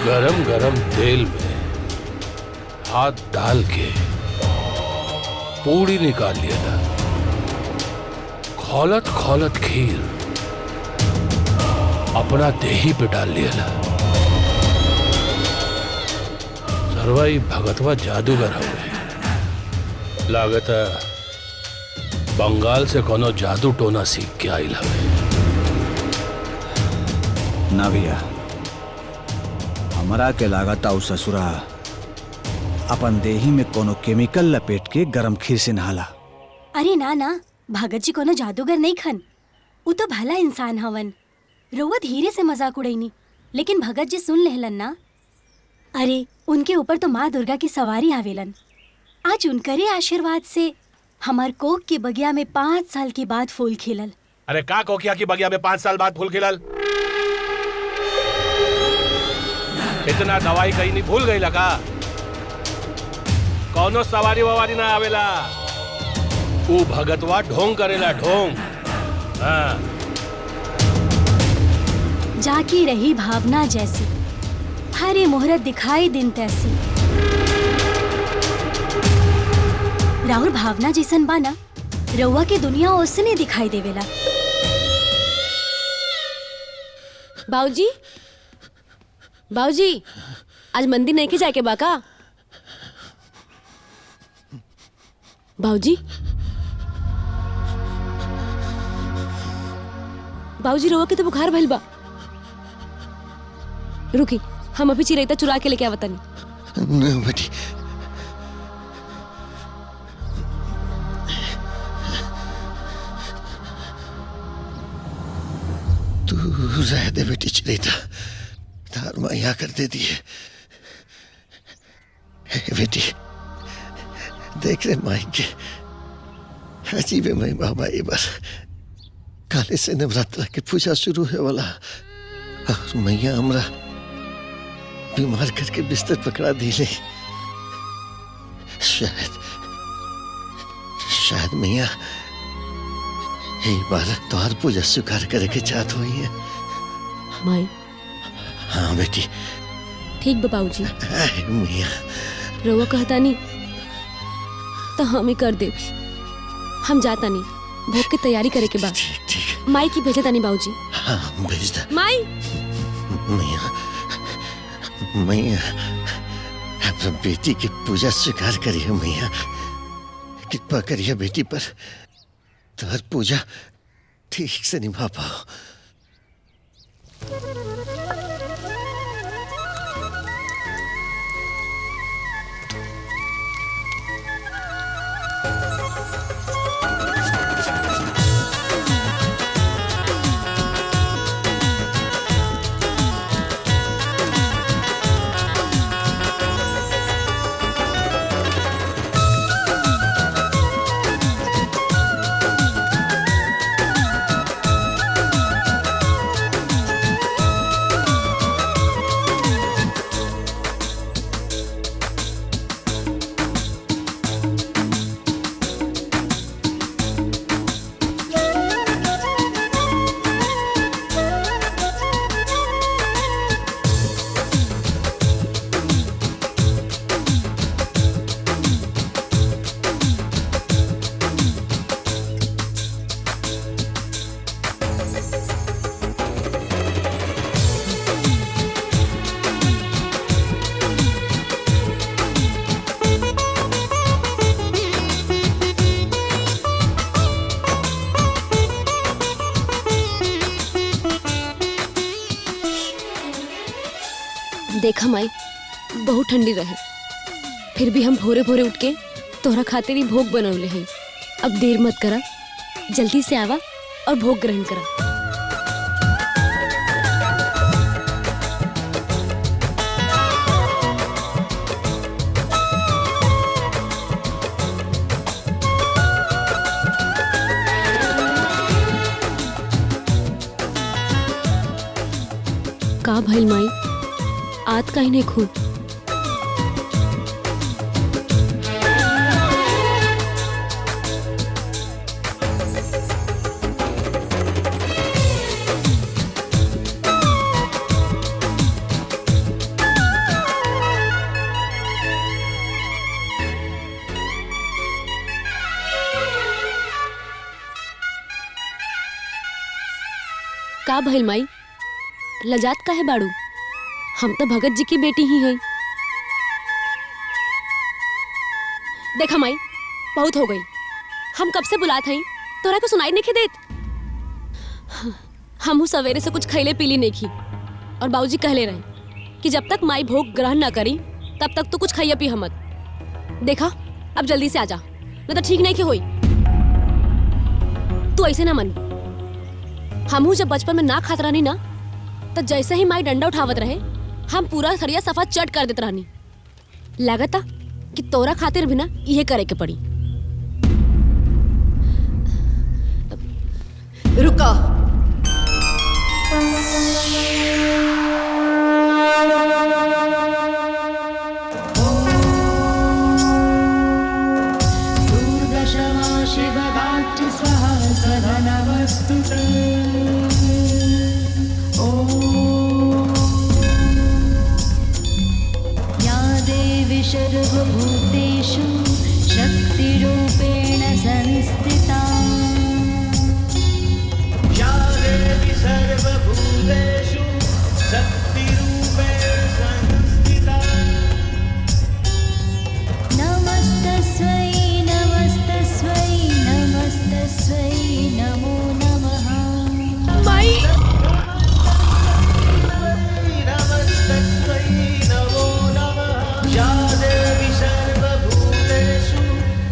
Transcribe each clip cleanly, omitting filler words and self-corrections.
गरम गरम तेल में हाथ डाल के पूड़ी निकाल लिया, खौलत खौलत खीर अपना देही पे डाल लिया। सरवाई भगतवा जादूगर हुए, लागत बंगाल से कोनो जादू टोना सीख के आइल हवे। ना भैया, हमरा के लागत आउ ससुरा अपन देही में कोनो केमिकल लपेट के गरम खीर से नहाला। अरे ना ना, भगत जी कोनो जादूगर नहीं खन, वो तो भला इंसान हवन। रउआ धीरे से मजाक उड़ैनी, लेकिन भगत जी सुन लेहलन ना। अरे उनके ऊपर तो माँ दुर्गा की सवारी आवेलन। आज उनकरे आशीर्वाद से हमार कोक के बगिया में 5 साल के बाद फूल खिलल। अरे का कोकिया की बगिया में 5 साल बाद फूल खिलल? इतना दवाई कहीं नहीं भूल गई लगा? कौनो सवारी ववारी ना आवेला, वो भगतवा ढोंग करेला, ढोंग। हाँ। जाकी रही भावना जैसी, हरे मुहूर्त दिखाई दिन तैसी। राहुल भावना जैसन बाना, रउआ के दुनिया ओसने दिखाई देवेला। बाऊजी, बाऊजी, आज मंदिर नहीं के जाके बाका? बाऊजी, बाऊजी रोवा के तो बुखार भइल बा। रुकी, हम अभी चिरैता चुरा के लेके आवतनी। नहीं बेटी, तू रह दे बेटी, चिरैता तार माया कर दे दिए। बेटी देख रहे माई के अजीबे मई बाबा, ये बार काले से नवरात्रा के पूजा शुरू है वाला, और मैया हमरा बीमार करके बिस्तर पकड़ा दी ले। शायद मैया एक बार तोहर पूजा स्वीकार करे के चाहत हुई है। माई। हाँ बेटी। ठीक बा बाऊजी। मैया रउआ कहता नहीं तो हम ही कर दे। हम जाता नहीं, भोग की तैयारी करे के बाद। ठीक। माई की भेजे तानी बाऊजी। हाँ भेज दे। माई। मैया, मैया अपना बेटी की पूजा स्वीकार करिए मैया, कृपा करिए बेटी पर, तो हर पूजा ठीक से निभा पाओ। देखा माई, बहुत ठंडी रहे, फिर भी हम भोरे भोरे उठ के तोहरा खातिर ही भोग बनवले हैं। अब देर मत करा, जल्दी से आवा और भोग ग्रहण करा। का भइल माई, आत काहे नहीं खून? का भइल माई? लजात का है बाड़ू? हम तो भगत जी की बेटी ही हैं। देखा माई, बहुत हो गई। हम कब से बुलात हई, तोरा को सुनाई नहीं देत। हमहू सवेरे से कुछ खैले पीली नहीं की, और बाबूजी कहले रहे कि जब तक माई भोग ग्रहण ना करी तब तक तू कुछ खैया पी हमत। देखा, अब जल्दी से आजा, नहीं तो ठीक नहीं की होई। तू ऐसे ना मन। हमहू जब बचपन में ना खात रहनी ना, तो जैसे ही माई डंडा उठावत रहे हम पूरा थरिया सफा चट कर देत रहनी। लागता कि तोरा खातिर भी ना ये करे के पड़ी। रुको। दुर्दशमा शिवगात्र स्वाहा सदा नमस्तुते। या देवी सर्वभूतेषु शक्तिरूपेण संस्थिता। या देवी सर्वभूतेषु शक्तिरूपेण संस्थिता। नमस्तस्यै नमस्तस्यै नमस्तस्यै नमो नमः। माई, नमस्तस्यै नमो नमः। या देवी सर्वभूतेषु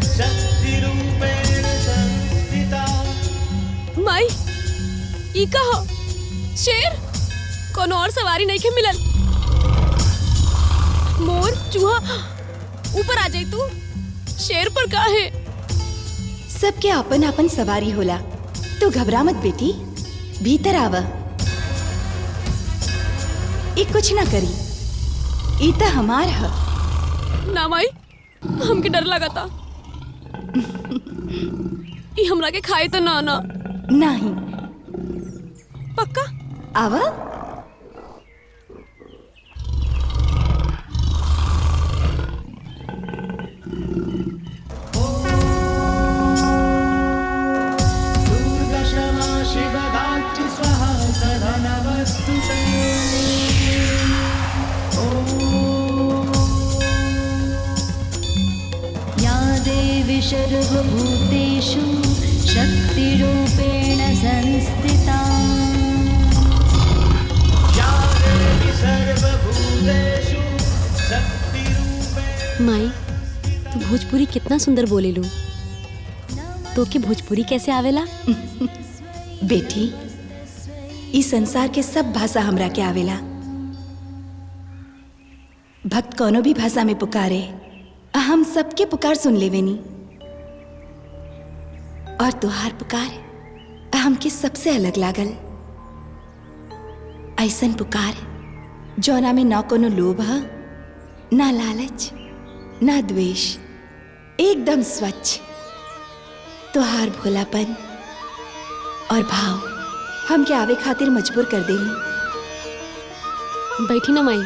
शक्तिरूपेण संस्थिता। माई, ई कहो शेर? कोनो और सवारी नहीं के मिलल? मोर, चूहा, ऊपर आ जाई तू। शेर पर का है? सबके अपन अपन सवारी होला। तू घबरा मत बेटी, भीतर आव। ये कुछ ना करी, ई त हमार ह। ना माई, हमके डर लगा था। ई हमरा के खाए तो ना ना। नहीं, पक्का? आव। दुर्दशमा शिवगात्र स्वाहा सदा नमस्तुते। या देवी सर्वभूतेषु शक्तिरूपेण संस्थिता। या देवी सर्वभूतेषु शक्तिरूपेण। माई, तू भोजपुरी कितना सुंदर बोले लू। तो के भोजपुरी कैसे आवेला? बेटी, इस संसार के सब भाषा हमरा के आवेला। भक्त कोनो भी भाषा में पुकारे, हम सबके पुकार सुन लेवेनी। और तुहार पुकार हमके सबसे अलग लागल। ऐसन पुकार जौना में ना कोनो लोभ ह, ना लालच, ना द्वेष, एकदम स्वच्छ। तुहार भोलापन और भाव हमके आवे खातिर मजबूर कर देनी। बैठी ना माई।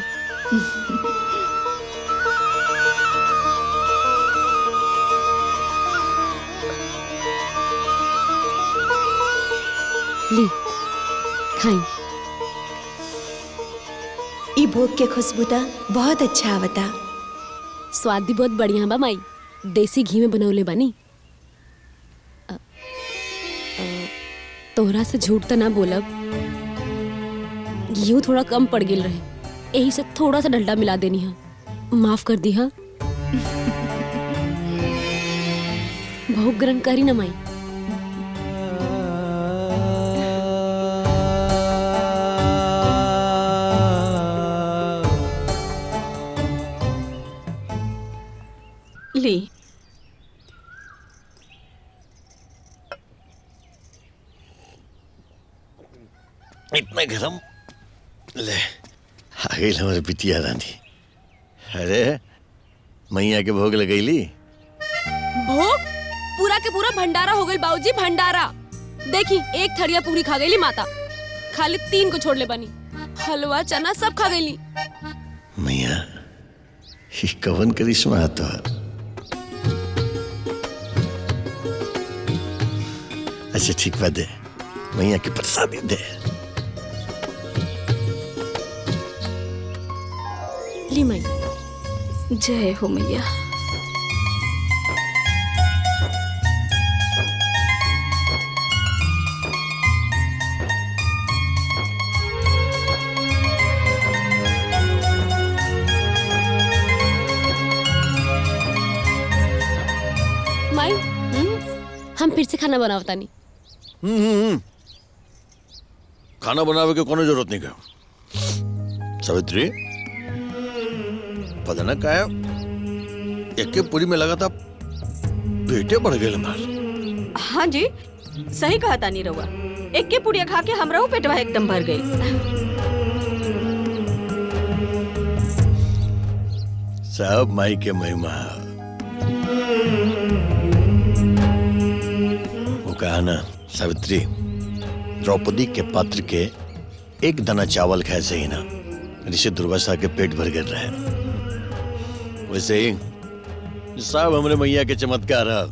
ली, खाई। ई भोग के खुशबू त बहुत अच्छा आवता। स्वाद भी बहुत बढ़िया बा माई। देसी घी में बनौले बानी। तोहरा से झूठ तो ना बोलब, घी थोड़ा कम पड़ गेल रहे, यही से थोड़ा सा डलडा मिला देनी है। माफ कर दी हा। भोग ग्रहण करी ना माई। ली। इतना गरम। ले आ गई हमारे बिटिया रानी। अरे मैया के भोग लगैली। भोग पूरा के पूरा भंडारा हो गई बाबूजी, भंडारा। देखी, एक थड़िया पूरी खा गईली माता, खाली 3 को छोड़ ले बनी। हलवा चना सब खा गईली। मैया, ही कवन करिश्मा है तोहर। अच्छा ठीक बा, दे मैया के प्रसादी दे। ली माई। जय हो मैया। माई हम फिर से खाना बनावता नहीं। खाना बनावे के कोनो जरूरत नहीं का सावित्री। पता ना क्या एक के पूरी में लगा था पेटे बढ़ गए हमार। हाँ जी, सही कहा तानी रहुआ। एक के पुड़िया खा के हमरा पेटवा एकदम भर गई। सब माई के महिमा। वो कहा ना सावित्री, द्रौपदी के पात्र के एक दाना चावल खाए से ही ना ऋषि दुर्वासा के पेट भर गए रहे। वैसे ही सब हमरे मैया के चमत्कार है।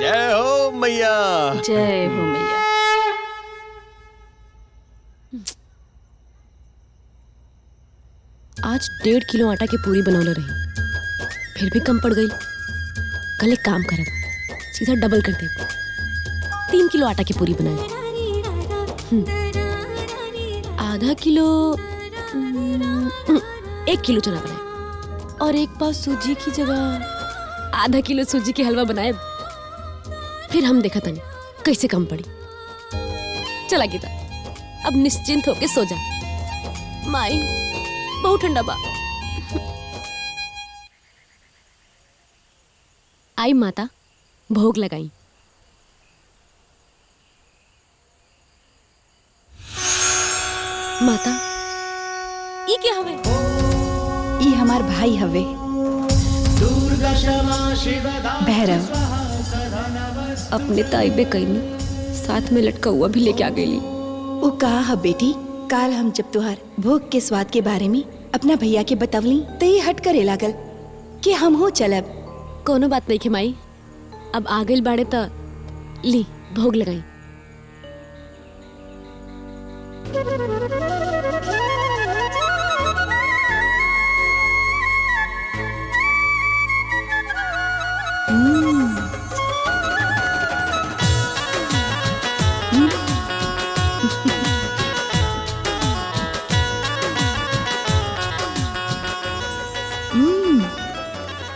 जय हो मैया। जय हो मैया। आज 1.5 किलो आटा की पूरी बनौले रही, फिर भी कम पड़ गई। कल एक काम करब, सीधा डबल कर दे, 3 किलो आटा की पूरी बनाए। आधा किलो 1 किलो चना बनाए और एक पाव सूजी की जगह आधा किलो सूजी के हलवा बनाए। फिर हम देखा तनी कैसे कम पड़ी। चला गीता, अब निश्चिंत होके सो जा। माई बहुत ठंडा बा। आई माता, भोग लगाई। माता ई क्या हवे? ई हमार भाई हवे दुर्गा क्षमा शिवदा भैरव। अपने ताइबे कईनी, साथ में लटका हुआ भी लेके आ गई। वो कहा है बेटी, काल हम जब तुहार भोग के स्वाद के बारे में अपना भैया के बतवली तो ये हट करे लागल कि हम हो चलब। कोनो बात नहीं खेमाई, अब आ गई बाड़े त ली भोग लगाई।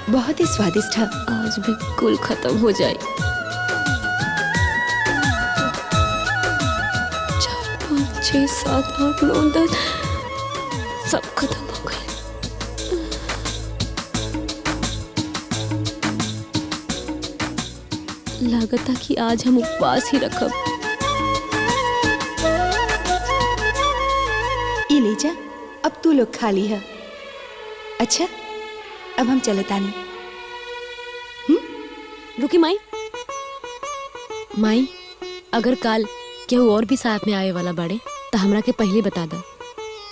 बहुत ही स्वादिष्ट है। आज भी कुल खत्म हो जाए। 4, 5, 6, 7, 8, 9, 10 सब खत्म हो गए। लागता कि आज हम उपवास ही रखब। ये ले जा, अब तू लोग खा ली है। अच्छा, अब हम चलता नहीं। रुकी माई। माई, अगर काल केहू और भी साथ में आए वाला बाड़े तो हमरा के पहले बता दा।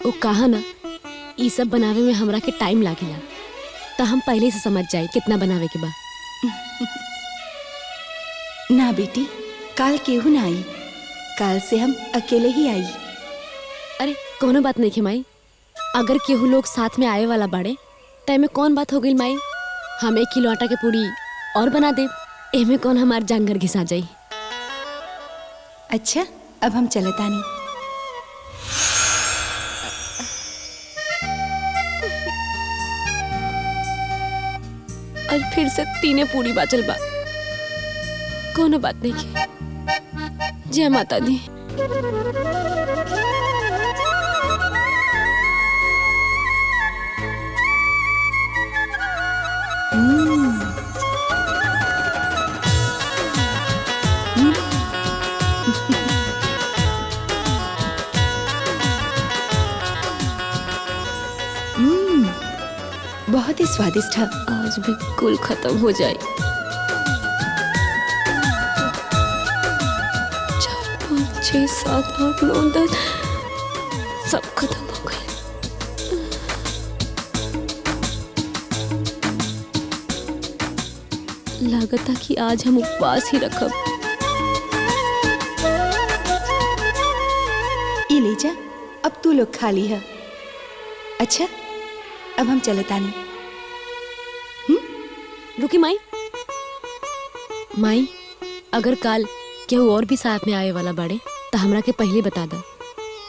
वो कहा ना ई सब बनावे में हमरा के टाइम लागेला, तो हम पहले से समझ जाए कितना बनावे के बा। ना बेटी, काल केहू ना आई। काल से हम अकेले ही आई। अरे कोनो बात नहीं है माई, अगर केहू लोग साथ में आए वाला बाड़े तो एमे कौन बात हो गई माई। हम 1 किलो आटा के पूरी और बना दे, एमे कौन हमार जानगर घिसा जाई। अच्छा, अब हम चलता नहीं। और फिर से 3 पूरी बाचल बा। कोनो बात नहीं है। जय माता दी। बहुत ही स्वादिष्ट है। आज भी कुल खत्म हो जाए। 4, 5, 6, 7, 8, 9, 10 सब खत्म हो गए। लागता कि आज हम उपवास ही रखब। ये ले जा, अब तू लोग खा ली है। अच्छा, अब हम चलत आनी। रुकी माई। माई, अगर काल केहू और भी साथ में आए वाला बाड़े तो हमरा के पहले बता दा।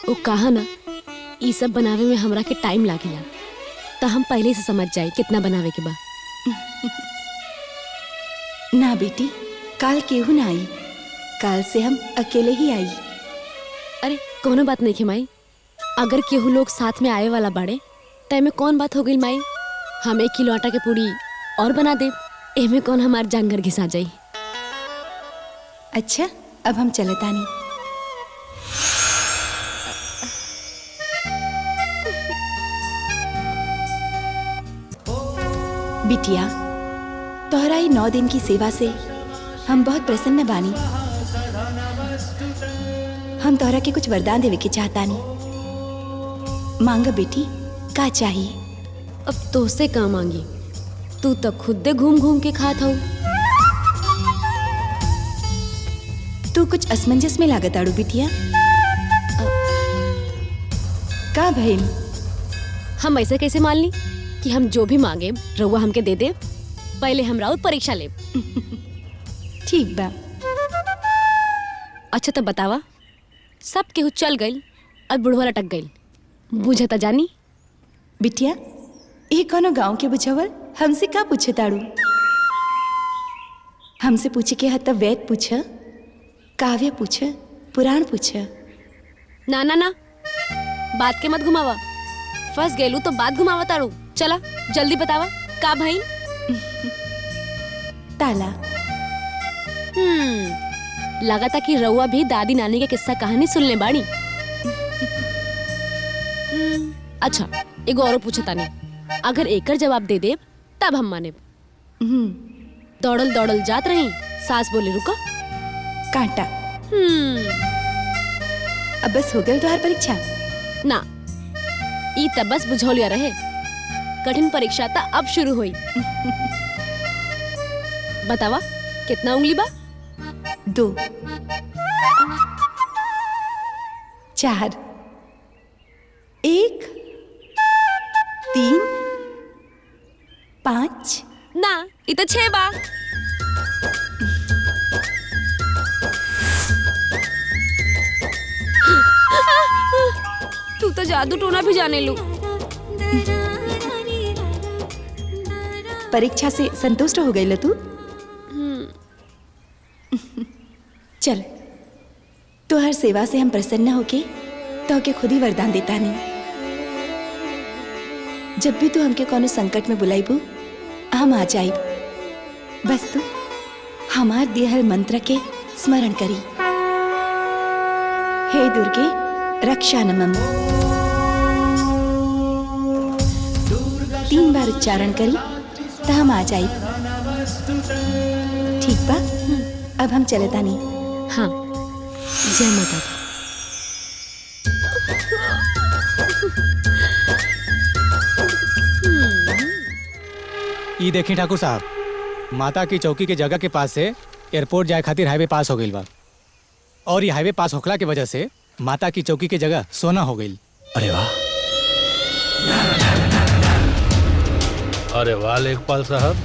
वो कहा ना, ई सब बनावे में हमरा के टाइम लागेला, तो हम पहले से समझ जाए कितना बनावे के बा। ना बेटी, काल केहू ना आई, काल से हम अकेले ही आई। अरे कोनो बात नहीं है माई, अगर केहू लोग साथ में आए वाला बाड़े तो एमे कौन बात हो गई माई। हम 1 किलो आटा के पूरी और बना दे, एमे कौन हमार जानगर घिसा जाई। अच्छा, अब हम चलत आनी। बिटिया, तोहरा ई 9 दिन की सेवा से हम बहुत प्रसन्न बानी। हम तोहरा के कुछ वरदान देवे के चाहतानी। मांगा बेटी, का चाहिए? अब तो से का मांगी, तू तो खुद घूम घूम के खात हो। तू कुछ असमंजस में लागत आड़ू बिटिया। का भइल? हम ऐसे कैसे मान ली कि हम जो भी मांगे रउआ हमके दे दे? पहले हमरा और परीक्षा ले। ठीक बा। अच्छा तो बतावा, सब केहू चल गई और बुढ़वा लटक गई, बुझता जानी? बिटिया, ये कोनो गांव के बुझावल हमसे का पूछे ताड़ू? हमसे पूछे के हद तब वेद पूछ, काव्य पूछ, पुराण पूछ। ना ना ना, बात के मत घुमावा। फंस गेलू तो बात घुमावा ताड़ू। चला जल्दी बतावा, का भाई? ताला। लगा था कि रउआ भी दादी नानी के किस्सा कहानी सुनने बाड़ी। अच्छा, एगो और पूछता नहीं, अगर एकर जवाब दे दे तब हम माने। दौड़ल दौड़ल जात रही, सास बोले रुका। कांटा। अब बस हो गई तुम्हारी परीक्षा? ना, ई तब बस बुझौलिया रहे, कठिन परीक्षा ता अब शुरू हुई। बतावा कितना उंगली बा? 2 4 1 3 5। ना, ई तो 6 बा। तू तो जादू टोना भी जाने लू। परीक्षा से संतुष्ट हो गई ल तू? चल, तो हर सेवा से हम प्रसन्न होके तो के खुद ही वरदान देता नहीं। जब भी तू हमके कोनो संकट में बुलाईबू, हम आ जाइब। बस तू हमार दिहल मंत्र के स्मरण करी। हे दुर्गे रक्षानमम। 3 बार उच्चारण करी तो हम आ जाइब। ठीक बा? अब हम चलता नहीं। हाँ, जय माता दी। ई देखी ठाकुर साहब, माता की चौकी के जगह के पास से एयरपोर्ट जाए खातिर हाईवे पास हो गई बा, और ये हाईवे पास होखला के वजह से माता की चौकी के जगह सोना हो गई। अरे वाह! अरे वाह लेखपाल साहब,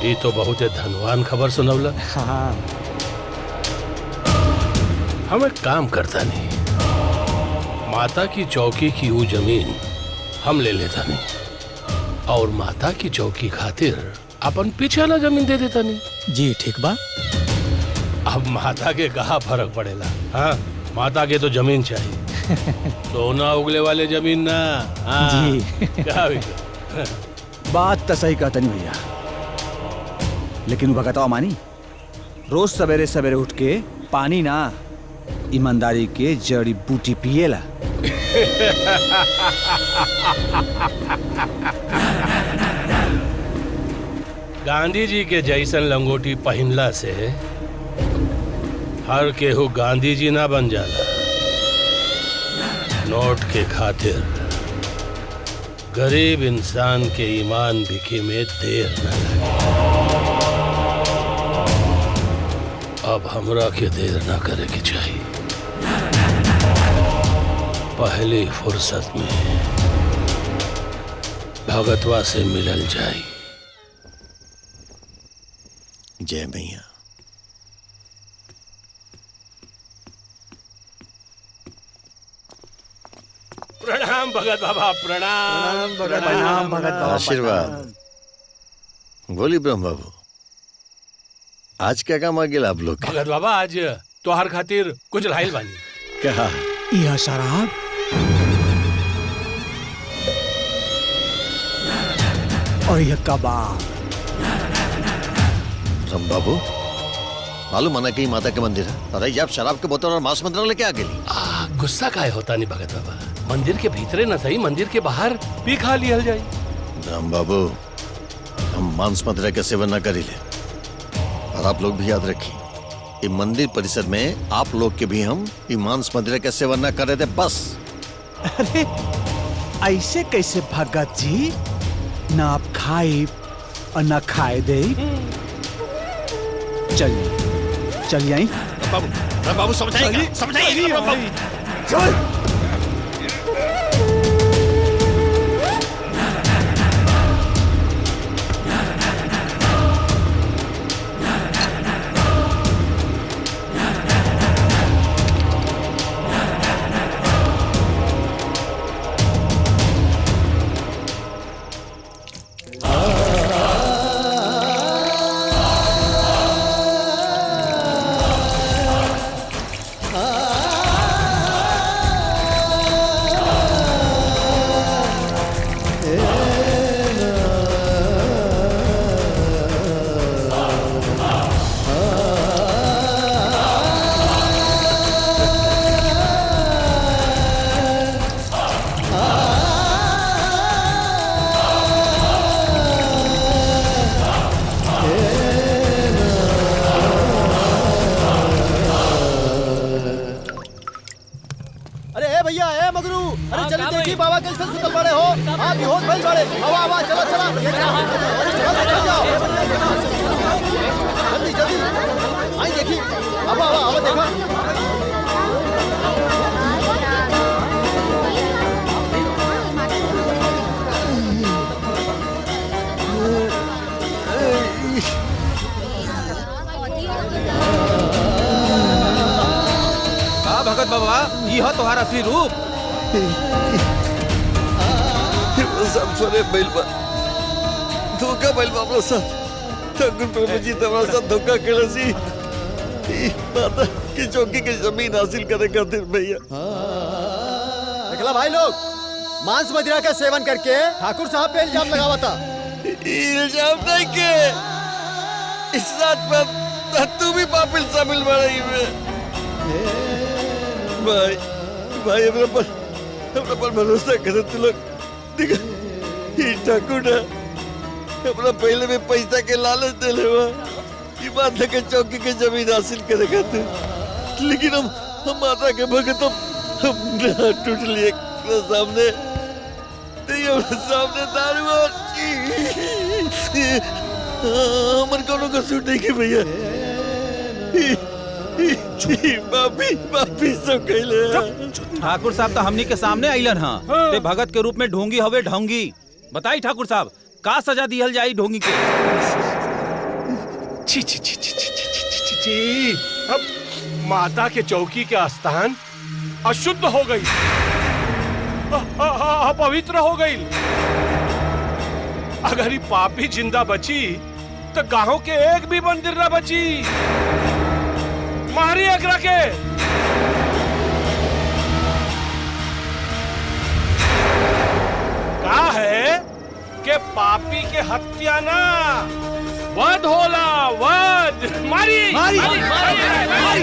ये तो बहुत धनवान खबर सुनवला। हाँ, हम एक काम करता नहीं, माता की चौकी की वो जमीन हम ले लेता नहीं, और माता की चौकी खातिर अपन पीछे वाला जमीन दे देता नहीं। जी ठीक बा। अब माता के कहाँ फर्क पड़ेला? हाँ, माता के तो जमीन चाहिए, सोना उगले वाले जमीन ना। हाँ, जी। क्या बात तो सही कहता नहीं भैया, लेकिन वो बताओ मानी, रोज सवेरे सवेरे उठ के पानी ना, ईमानदारी के जड़ी बूटी पिएला। गांधी जी के जैसन लंगोटी पहनला से हर केहू गांधी जी ना बन जाला। नोट के खातिर गरीब इंसान के ईमान बिके में देर न लगे। अब हमरा के देर ना करे के चाहिए। पहली फुर्सत में भगतवा से मिलल जाई। जय मैया। प्रणाम भगत बाबा, प्रणाम प्रणाम भगत बाबा। आशीर्वाद। बोली ब्रह्म बाबू, आज क्या काम आ गया आप लोग के? भगत बाबा आज तोहार खातिर कुछ लाइल बानी। क्या? यह शराब और यह कबाब। ब्रह्म बाबू, मालूम है ना कि माता के मंदिर है, अरे ये आप शराब के बोतल और मांस मंदिर लेके आ गई। गुस्सा काहे होता नहीं भगत बाबा, मंदिर के भीतरे न सही मंदिर के बाहर पी खा लियल जाई। ब्रह्म बाबू, हम मांस मदिरा के सेवन न करी ले, और आप लोग भी याद रखिए, ये मंदिर परिसर में आप लोग के भी हम ये मांस मदिरा के सेवन न कर रहे थे बस। अरे ऐसे कैसे भगत जी, ना आप खाए और ना खाए दे। चलिए आई बाबू समझाइए चल। भगत बाबा, यह तुम्हारा असली रूप। सब सोरे बैलबा धोखा बैलबा अपना साथ ठाकुर प्रभु जी तुम्हारा साथ धोखा केलसी माता की चौकी की जमीन हासिल करे खातिर भैया। निकला भाई लोग, मांस मदिरा का सेवन करके ठाकुर साहब पे इल्जाम लगावा था। इल्जाम नहीं के, इस रात पर तू भी पापिल शामिल बड़ी में। भाई भाई हमरा पर भरोसा करे तू लोग। देखा ये ठाकुर अपना पहले में पैसा के लालच दे ले ये बात है कि चौकी के जमीन हासिल करेगा तू, लेकिन हम माता के भगत हम टूट लिए सामने सामने दारू हमन कोनो का सूट नहीं के भैया। ठाकुर साहब तो हमनी के सामने आइलन हाँ। ते भगत के रूप में ढोंगी हवे ढोंगी। बताई ठाकुर साहब, का सजा दिहल जाई ढोंगी के? छी छी छी छी छी छी छी छी। अब माता के चौकी के स्थान अशुद्ध हो गई, अपवित्र हो गई। अगर ये पापी जिंदा बची तो गांव के एक भी मंदिर न बची। मारी अगरा के। कहा है कि पापी के हत्या ना वध होला, वध। मारी मारी, मारी, मारी, मारी, मारी,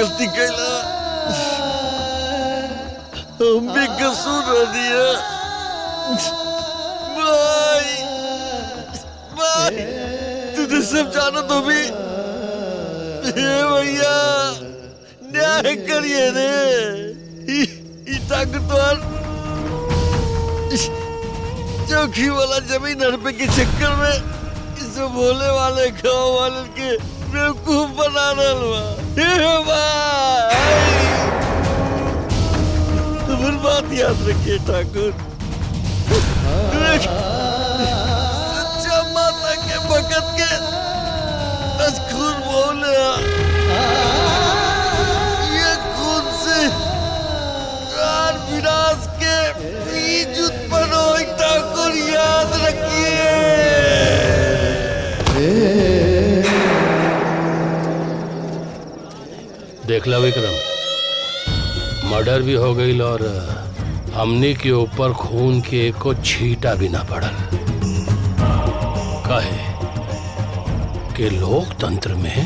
गलती कैला, हम भी कसूर दिया। भाई भाई तुझे सब जानो तो भी भैया न्याय करिए रे। ताकतवर चौकी वाला जमीन हड़पे के चक्कर में इसे भोले वाले गाँव वाले के बेवकूफ बना रहा। तुम्हारी बात याद रखिए ठाकुर। सच्चा माता के भगत के खून बोले ये खून से विनाश के बीज उत्पन्न हो। ठाकुर याद रखिए। देखला विक्रम, मर्डर भी हो गई और हमने के ऊपर खून के एको छींटा भी ना पड़ल। कहे कि लोकतंत्र में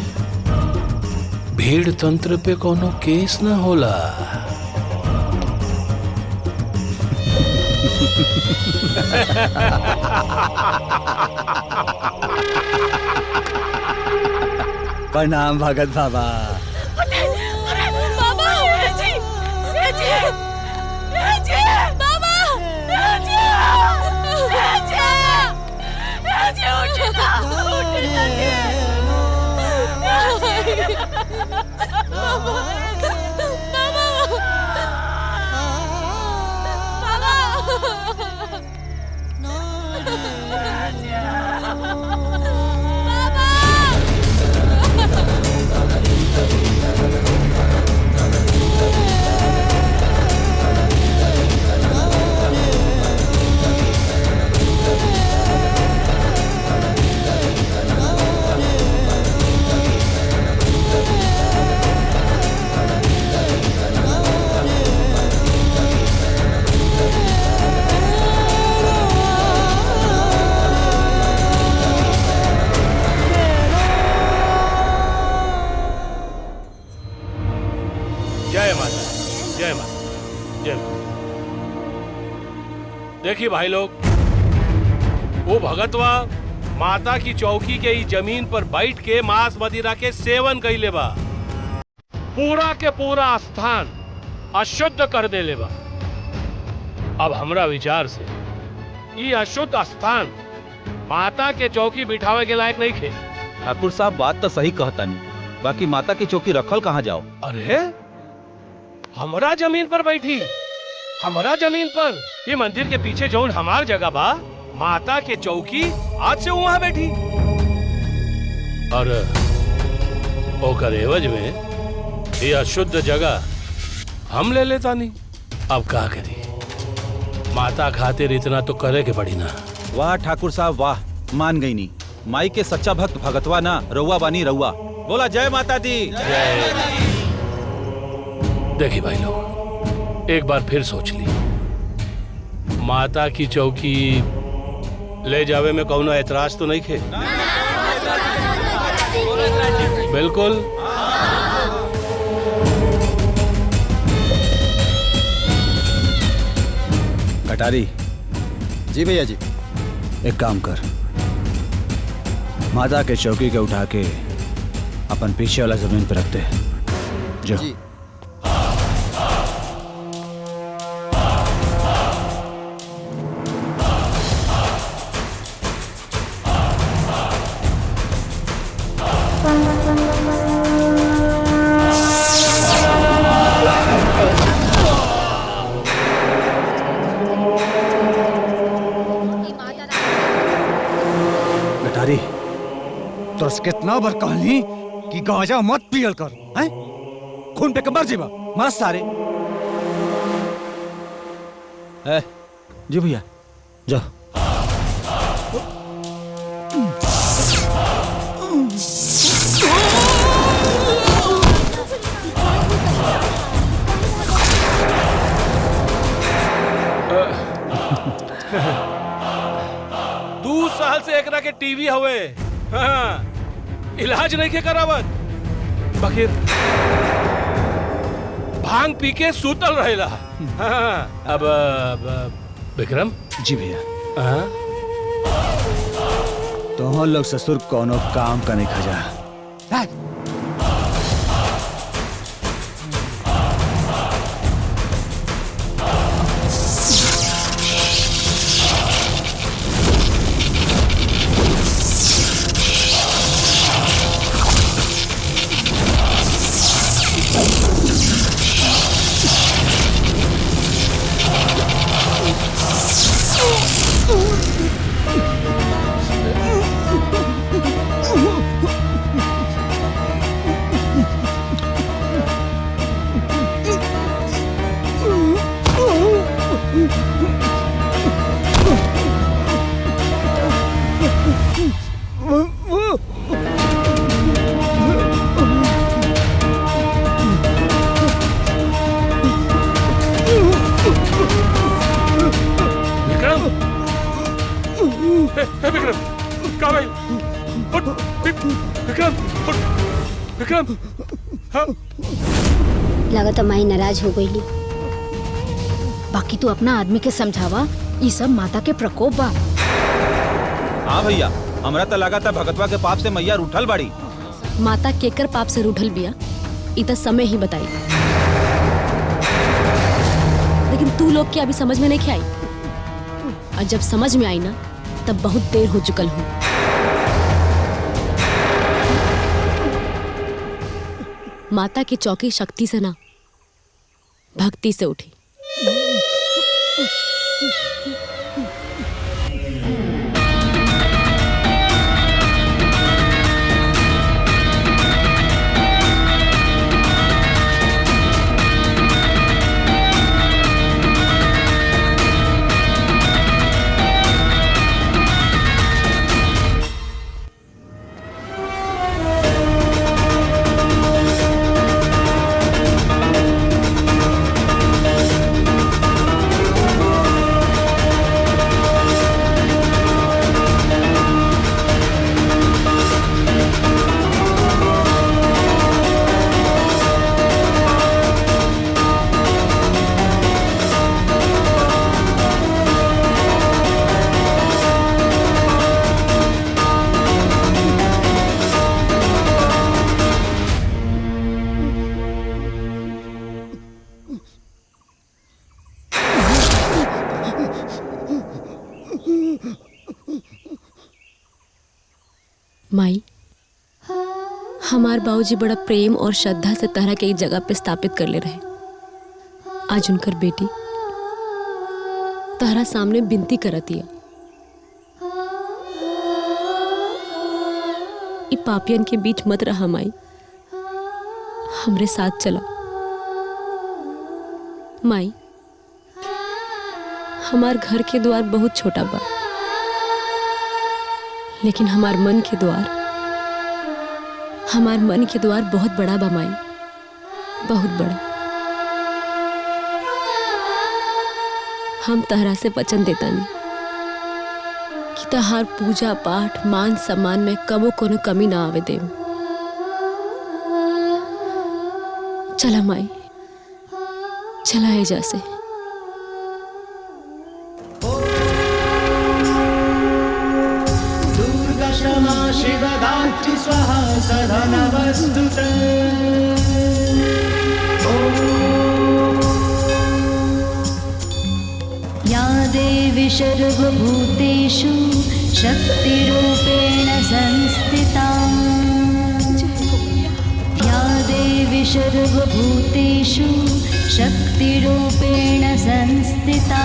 भीड़ तंत्र पे कोनो केस ना होला। प्रणाम भगत बाबा। देखिए भाई लोग, वो भगतवा माता की चौकी के ही जमीन पर बैठ के मांस मदिरा के सेवन कैले बा। पूरा के पूरा स्थान अशुद्ध कर देले बा। अब हमरा विचार से ये अशुद्ध स्थान माता के चौकी बिठावे के लायक नहीं खे। ठाकुर साहब बात तो सही कहता नहीं, बाकी माता की चौकी रखल कहाँ जाओ? अरे हमरा जमीन पर बैठी, हमारा जमीन पर, ये मंदिर के पीछे जौन हमार जगह बा, माता के चौकी आज से वहां बैठी। और ओकर एवज में ये अशुद्ध जगह हम ले लेता नहीं। अब क्या करी, माता खातिर इतना तो करे के पड़ी ना। वाह ठाकुर साहब वाह, मान गई नहीं। माई के सच्चा भक्त भगतवा ना रउआ बानी रउआ। बोला जय माता दी। देखिए भाई लोग, एक बार फिर सोच ली, माता की चौकी ले जावे में कौनो ऐतराज तो नहीं खे? बिल्कुल। कटारी जी भैया जी। एक काम कर, माता के चौकी के उठा के अपन पीछे वाला जमीन पे रख दे। जो जी। कटारी तो कितना बार कहली कि गांजा मत पियल कर, हैं? खून पे कमर जीवा मस्त सारे। जी भैया जाओ। दू साल से एकरा के टीवी हवे, हाँ, इलाज नहीं के करावत। बखिर भांग पी के सूतल रहेला। हाँ, अब विक्रम जी भैया। हाँ? तो लोग ससुर कोनो काम का नहीं खजा। लागत माई नाराज हो गई। बाकी तू अपना आदमी के समझावा, ये सब माता के प्रकोप बा। हाँ भैया, हमरा तो लगा था भगतवा के पाप से मैया रूठल बाड़ी। माता केकर पाप से रूठल बिया इ त समय ही बताई। लेकिन तू लोग के अभी समझ में नहीं आई, और जब समझ में आई ना तब बहुत देर हो चुकल हूँ। माता की चौकी शक्ति से ना भक्ति से उठी। माई, हमार बाबूजी बड़ा प्रेम और श्रद्धा से तरह के एक जगह पे स्थापित कर ले रहे। आज उनकर बेटी तारा सामने विनती करतिया, इ पापियन के बीच मत रहा माई, हमरे साथ चला। माई, हमार घर के द्वार बहुत छोटा बा, लेकिन हमार मन के द्वार बहुत बड़ा बा माई, बहुत बड़ा। हम तहरा से वचन देतानी कि तहार पूजा पाठ मान सम्मान में कबो कोनो कमी ना आवे देम। चला माई, चला एजा से। क्षमा शिवदात्री स्वाहा सदा नमस्तुते। या देवी सर्वभूतेषु शक्तिरूपेण संस्थिता। या देवी सर्वभूतेषु शक्तिरूपेण संस्थिता।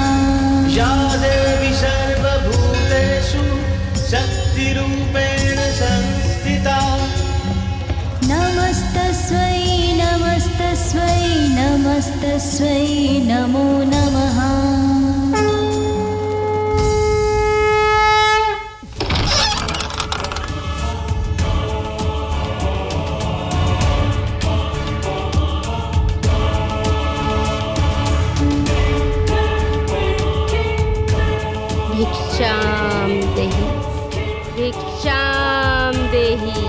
या देवी सर्वभूतेषु शक्तिरूपेण संस्थिता। नमस्तस्यै नमस्तस्यै नमस्तस्यै नमो नमः। भिक्षाम देहि, भिक्षाम देहि।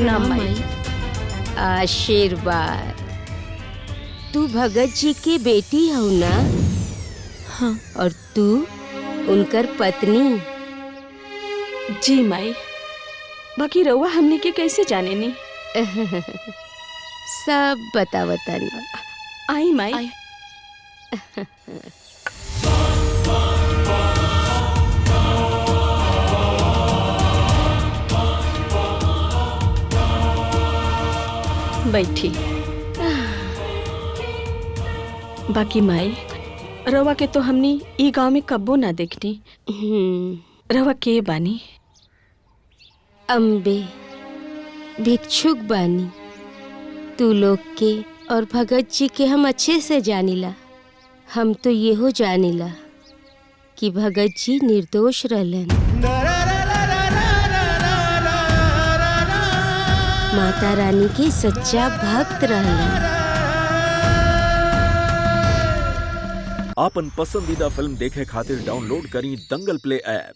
प्रणाम माई। आशीर्वाद। तू भगत जी के बेटी हो ना? हाँ। और तू उनकर पत्नी? जी माई। बाकी रउआ हमने के कैसे जाने नी? सब बतावतन। आई माई। बैठी। बाकी माई, रवा के तो हमनी ई गांव में कब्बो ना देखनी। रवा के बानी? अम्बे भिक्षुक बानी। तू लोग के और भगत जी के हम अच्छे से जानिला। हम तो येहो जानिला कि भगत जी निर्दोष रहलन। माता रानी के सच्चा भक्त रहलन। आपन पसंदीदा फिल्म देखे खातिर डाउनलोड करी दंगल प्ले ऐप।